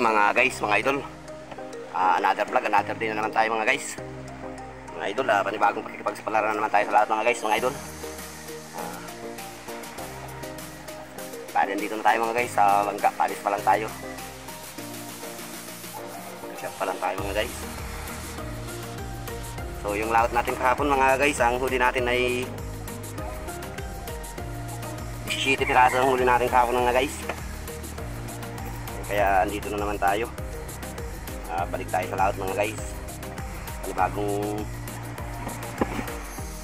mga guys, mga idol. Another vlog, another day na naman tayo mga guys. Mga idol, panibagong pakikipagsapalaran na naman tayo sa lahat mga guys, mga idol. Dito na tayo mga guys, sa bangka, palis pa lang tayo. Shot pa lang tayo mga guys. So yung laot natin kahapon mga guys, ang huli natin ay 17 piraso ang huli natin kahapon mga guys. Kaya andito na naman tayo. Balik tayo sa laot mga guys. Panibagong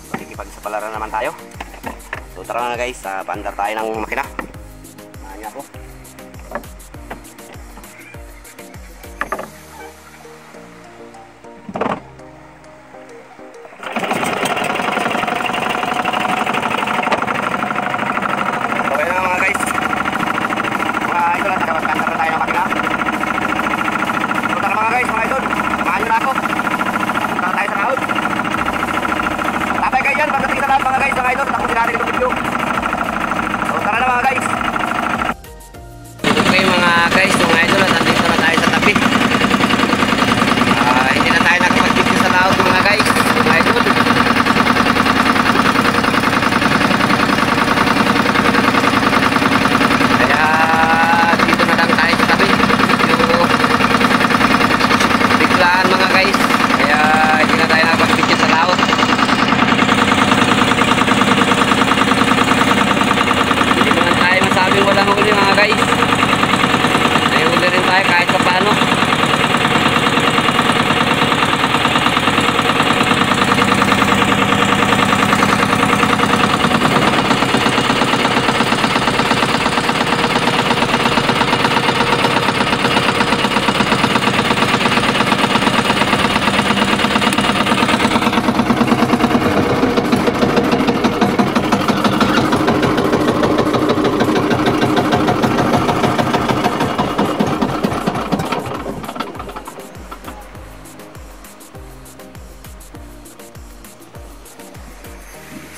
pakikipagsapalaran naman tayo. So tara mga guys, paandar tayo ng makina. Mahanya po.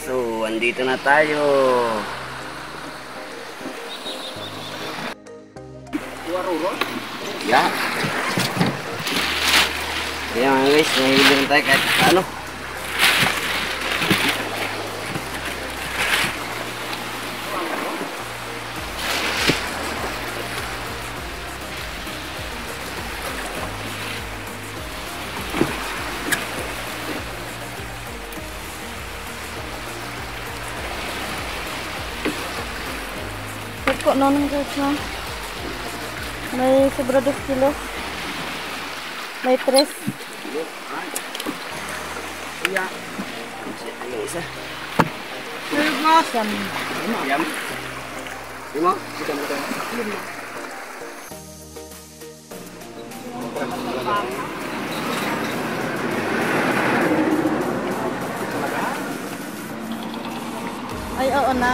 So, andito na tayo. Yeah. Ayan mga guys, nahihili na tayo kahit ano. Kok nonong guys na may sobra 2 kilo, may 3. Iya. Ano isa? Siyam. Yum. Lima? Kita mo tayo. Lima. Ay, oo na.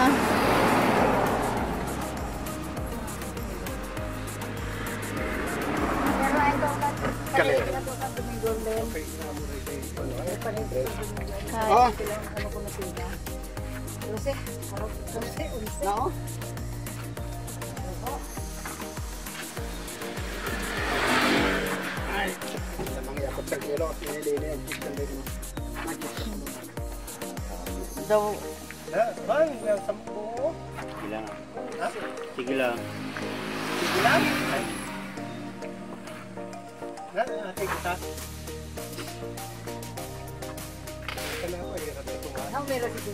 Oh. No. Ay, namang yakot sa kilo, pinili-lili, Daw. Bang, yung 10. Sige lang. Ha? Sige lang. Sige lang. Ate kita. Kenapa ya kata tuan? Ang meron si